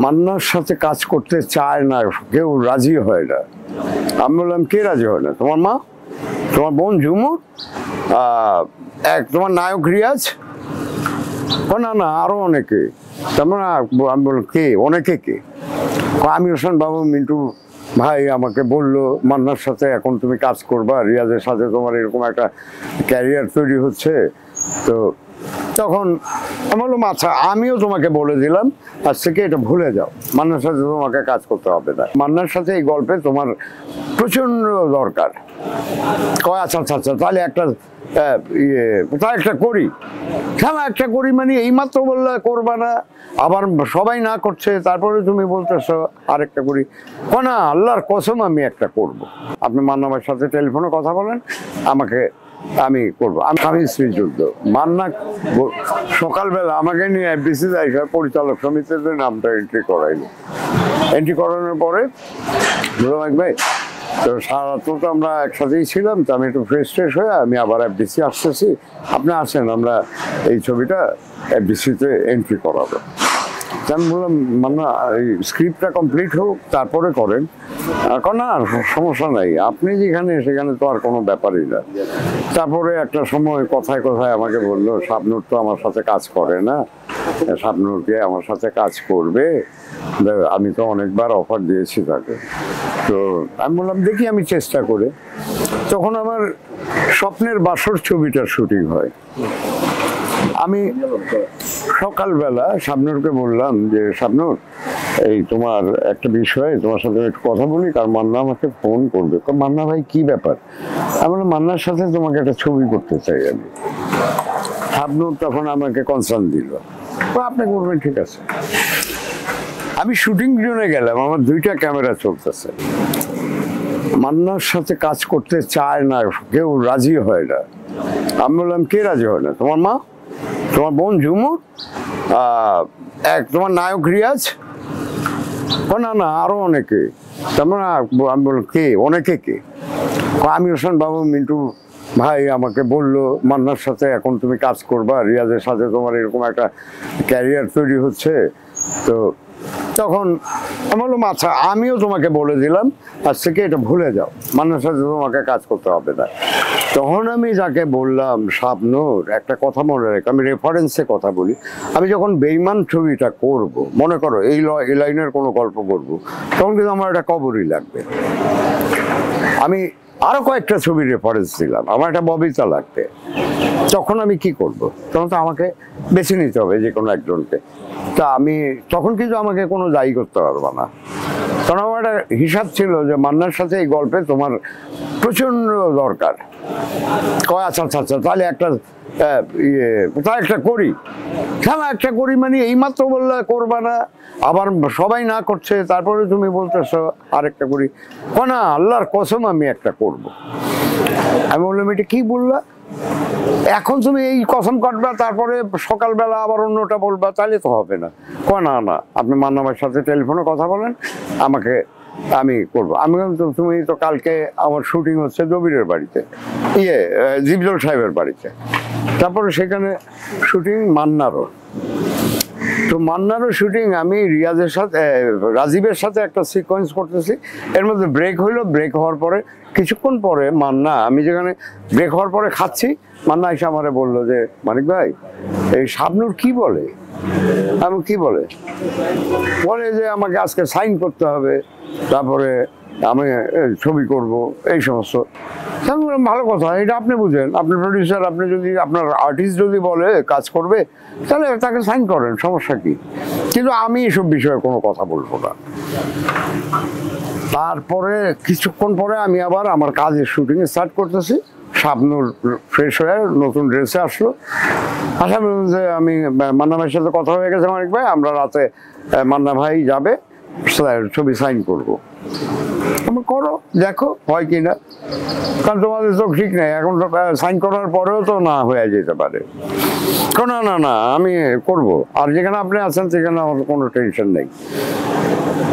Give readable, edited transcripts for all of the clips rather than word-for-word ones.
মান্নার সাথে কাজ করতে চায় না, কেউ রাজি হয় না। আমি বললাম কে রাজি হয় না? তোমার মা, তোমার বোন ঝুমুর, তোমার নায়ক রিয়াজ, না না আরো অনেকে। তারপর আমি বললাম কে? অনেকে কে? আমির হোসেন বাবু, মিন্টু ভাই আমাকে বললো মান্নার সাথে এখন তুমি কাজ করবা, রিয়াজের সাথে তোমার এরকম একটা ক্যারিয়ার তৈরি হচ্ছে। তো তখন আমি বললাম আচ্ছা, আমিও তোমাকে বলে দিলাম আজ থেকে এটা ভুলে যাও, মান্নার সাথে তোমাকে কাজ করতে হবে না। মান্নার সাথে এই গল্পে তোমার প্রচন্ড দরকার। কয় আচ্ছা আচ্ছা আচ্ছা, তাহলে একটা একটা করি। হ্যাঁ একটা করি মানে এইমাত্র বললে করবা না, আবার সবাই না করছে, তারপরে তুমি বলতেছো আরেকটা করি। না আল্লাহর কসম আমি একটা করব। আপনি মান্না ভাইয়ের সাথে টেলিফোনে কথা বলেন, আমাকে আমি করবো। আমি স্বামী স্ত্রী যুদ্ধ। মান্না সকালবেলা আমাকে নিয়ে এফডিসি পরিচালক সমিতিতে নামটা এন্ট্রি করাইলো। এন্ট্রি করানোর পরে বললাম ভাই, তো সারা রাত তো আমরা একসাথেই ছিলাম, তো আমি একটু ফ্রেশ ট্রেশ হয়ে আমি আবার এফডিসি আসতেছি, আপনি আসেন আমরা এই ছবিটা এফডিসিতে এন্ট্রি করাবো। আমি বললাম মান্না এই স্ক্রিপ্টটা কমপ্লিট হোক তারপরে করেন। না সমস্যা নাই, আপনি যেখানে সেখানে তো আর কোনো ব্যাপারই না। তারপরে একটা সময় কথায় কথায় আমাকে বললো শাবনূর তো আমার সাথে কাজ করে না, শাবনূরকে আমার সাথে কাজ করবে। আমি তো অনেকবার অফার দিয়েছি তাকে। তো আমি বললাম দেখি আমি চেষ্টা করে। তখন আমার স্বপ্নের বাসর ছবিটার শুটিং হয়। আমি সকালবেলা শাবনূরকে বললাম যে শাবনূর, এই তোমার একটা বিষয়ে তোমার সাথে একটু কথা বলি, কারণ মান্না আমাকে ফোন করবে। মান্না ভাই কি ব্যাপার? আমি বললাম মান্নার সাথে তোমাকে একটা ছবি করতে চাই আমি। শাবনূর তখন আমাকে কনসার্ন দিল, আপনি বলবেন ঠিক আছে। আমি শুটিং জোনে গেলাম, আমার 2টা ক্যামেরা চলতেছে। মান্নার সাথে কাজ করতে চায় না, কেউ রাজি হয় না। আমি বললাম কে রাজি হয় না? তোমার মা, তোমার বোন ঝুমুর, তোমার নায়ক রিয়াজ, না না আরো অনেকে। তারপর আমি বললাম কে? অনেকে কে? আমির হোসেন বাবু, মিন্টু ভাই আমাকে বললো মান্নার সাথে এখন তুমি কাজ করবা, রিয়াজের সাথে তোমার এরকম একটা ক্যারিয়ার তৈরি হচ্ছে। তো তখন আমি বললাম আচ্ছা, আমিও তোমাকে বলে দিলাম আজ থেকে এটা ভুলে যাও, মান্নার সাথে তোমাকে কাজ করতে হবে না। তখন আমি যাকে বললাম শাবনূর একটা কথা মনে রেখে, আমি রেফারেন্সে কথা বলি, আমি যখন বেঈমান ছবিটা করব, মনে করো এই লাইনের কোনো গল্প করব, তখন কিন্তু আমার একটা কবরই লাগবে। আমি আরো কয়েকটা ছবির রেফারেন্স দিলাম, আমার একটা ববিতা লাগবে। তখন আমি কি করব? তখন তো আমাকে বেছে নিতে হবে যে কোনো একজনকে। তা আমি তখন কিন্তু আমাকে কোনো দায়ী করতে পারবো না, কারণ আমার একটা হিসাব ছিল যে মান্নার সাথে এই গল্পে তোমার প্রচন্ড দরকার। কয় আচ্ছা আচ্ছা আচ্ছা, তাহলে একটা একটা করি। হ্যাঁ একটা করি মানে এইমাত্র বললে করবা না, আবার সবাই না করছে, তারপরে তুমি বলতেছো আরেকটা করি। না আল্লাহর কসম আমি একটা করব। আমি বললাম এটা কি বললা? এখন তুমি এই কসম কাটবা, তারপরে সকালবেলা আবার অন্যটা বলবা, তাহলে তো হবে না। না না আপনি মান্না ভাইয়ের সাথে টেলিফোনে কথা বলেন, আমাকে আমি করবো। আমি তুমি তো কালকে আমার শুটিং হচ্ছে দবিরের বাড়িতে, জিবজল সাহেবের বাড়িতে, তারপরে সেখানে শুটিং মান্নারও। তো মান্নারও শুটিং আমি রিয়াজের সাথে রাজীবের সাথে একটা সিকোয়েন্স করতেছি, এর মধ্যে ব্রেক হইলো। ব্রেক হওয়ার পরে কিছুক্ষণ পরে মান্না, আমি যেখানে ব্রেক হওয়ার পরে খাচ্ছি, মান্না এসে আমারে বললো যে মানিক ভাই এই শাবনূর কি বলে? আমি কি বলে? বলে যে আমাকে আজকে সাইন করতে হবে, তারপরে আমি ছবি করব, এই সমস্ত। ভালো কথা, এটা আপনি বুঝেন, আপনি প্রডিউসার, আপনি যদি আপনার আর্টিস্ট যদি বলে কাজ করবে তাহলে তাকে সাইন করেন, সমস্যা কি? কিন্তু আমি এসব বিষয়ে কোনো কথা বলবো না। তারপরে কিছুক্ষণ পরে আমি আবার আমার কাজের শুটিং স্টার্ট করতেছি। শাবনূর ফ্রেশ হয়ে নতুন ড্রেসে আসলো, আশা যে আমি মান্না ভাইয়ের সাথে কথা হয়ে গেছে অনেক ভাই, আমরা রাতে মান্না ভাই যাবে, ছবি সাইন করবো। তুমি করো, দেখো হয় কি না, কারণ তোমাদের তো ঠিক নেই এখন, সাইন করার পরেও তো না হয়ে যেতে পারে। না না না আমি করব, আর যেখানে আপনি আছেন সেখানে আমার কোনো টেনশন নেই।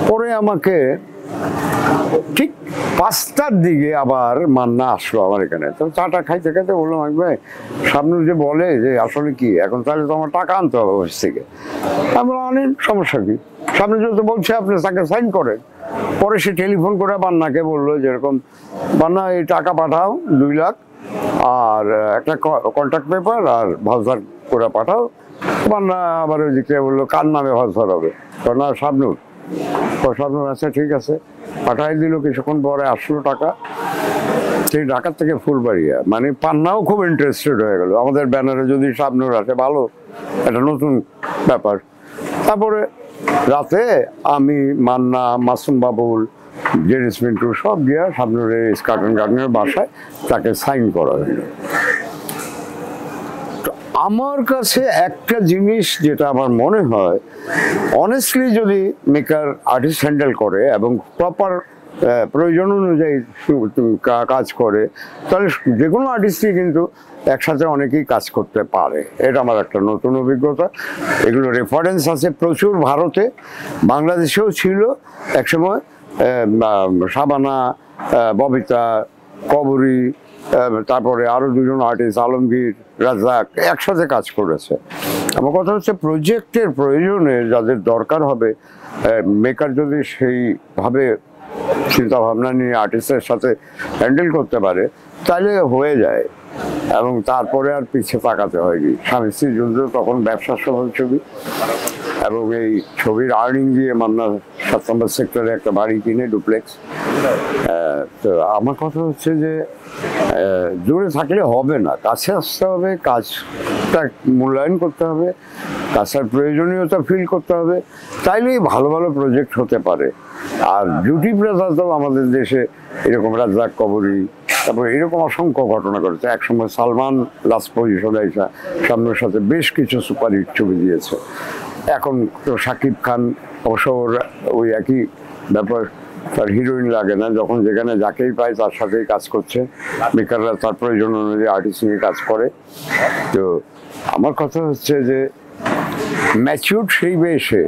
পরে আমাকে ঠিক 5টার দিকে আবার মান্না আসলো আমার এখানে। তো চাটা খাইতে খাইতে বললাম, আমি ভাই শাবনূর যে বলে যে আসলে কি এখন, তাহলে তো আমার টাকা আনতে হবে অফিস থেকে। আমরা আনেন, সমস্যা কি? শাবনূর যত বলছে আপনি তাকে সাইন করেন। পরে সে টেলিফোন করে বান্নাকে বললো যেরকম, বান্না এই টাকা পাঠাও 2 লাখ, আর একটা কন্ট্রাক্ট পেপার আর ভাউচার করে পাঠাও। বান্না আবার ওইদিকে বললো কার নামে ভাউচার হবে? না শাবনূর। শাবনূর আচ্ছা ঠিক আছে, পাঠাই দিল। কিছুক্ষণ পরে আসলো টাকা। সেই ঢাকার থেকে ফুলবাড়িয়া, মানে পান্নাও খুব ইন্টারেস্টেড হয়ে গেল আমাদের ব্যানারে যদি শাবনূর আসে, ভালো একটা নতুন ব্যাপার। তারপরে রাতে আমি, মান্না, মাসুম বাবুল, জেরিস মিন্টু সব গিয়া শাবনূরের স্কার্টন গার্ডেনের বাসায় তাকে সাইন করা হলো। আমার কাছে একটা জিনিস যেটা আমার মনে হয়, অনেস্টলি যদি মেকার আর্টিস্ট হ্যান্ডেল করে এবং প্রপার প্রয়োজন অনুযায়ী কাজ করে, তাহলে যে কোনো আর্টিস্টই কিন্তু একসাথে অনেকেই কাজ করতে পারে। এটা আমার একটা নতুন অভিজ্ঞতা। এগুলো রেফারেন্স আছে প্রচুর ভারতে, বাংলাদেশেও ছিল একসময়। শাবানা, ববিতা, কবরী, তারপরে আরও 2জন আর্টিস্ট আলমগীর, রাজ্জাক একসাথে কাজ করেছে। আমার কথা হচ্ছে প্রজেক্টের প্রয়োজনে যাদের দরকার হবে, মেকার যদি সেইভাবে চিন্তা ভাবনা নিয়ে আর্টিস্টের সাথে হ্যান্ডেল করতে পারে, তাহলে হয়ে যায়। এবং তারপরে আর পিছিয়ে তাকাতে হয়নি। স্বামী স্ত্রী যুদ্ধ তখন ব্যবসার সফল ছবি, এবং এই ছবির আর্নিং দিয়ে মান্না 7 নম্বর সেক্টরে একটা বাড়ি কিনে, ডুপ্লেক্স। তো আমার কথা হচ্ছে যে দূরে থাকলে হবে না, কাছে আসতে হবে, কাজটা মূল্যায়ন করতে হবে, কাজটার প্রয়োজনীয়তা ফিল করতে হবে, তাইলেই ভালো ভালো প্রজেক্ট হতে পারে। আর ডিউটি প্রেজা তো আমাদের দেশে এরকম রাজ্জাক, কবরী, তারপরে এরকম অসংখ্য ঘটনা ঘটেছে। একসময় সালমান লাস্ট পজিশনে এসে সামনের সাথে বেশ কিছু সুপারহিট ছবি দিয়েছে। এখন তো শাকিব খান অবশ্য ওই একই ব্যাপার, তার হিরোইন লাগে না, যখন যেখানে যাকেই পায় তার সাথেই কাজ করছে। মেকাররা তার প্রয়োজন অনুযায়ী আর্টিস্ট নিয়ে কাজ করে। তো আমার কথা হচ্ছে যে ম্যাচিউর সেই বয়সে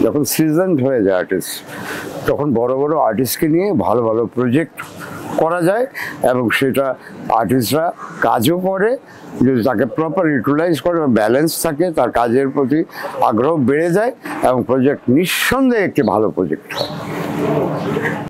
যখন সিজনড হয়ে যায় আর্টিস্ট, তখন বড় বড় আর্টিস্টকে নিয়ে ভালো ভালো প্রজেক্ট করা যায়, এবং সেটা আর্টিস্টরা কাজও করে যদি তাকে প্রপার ইউটিলাইজ করে, ব্যালেন্স থাকে, তার কাজের প্রতি আগ্রহ বেড়ে যায়, এবং প্রজেক্ট নিঃসন্দেহে একটি ভালো প্রজেক্ট হয়।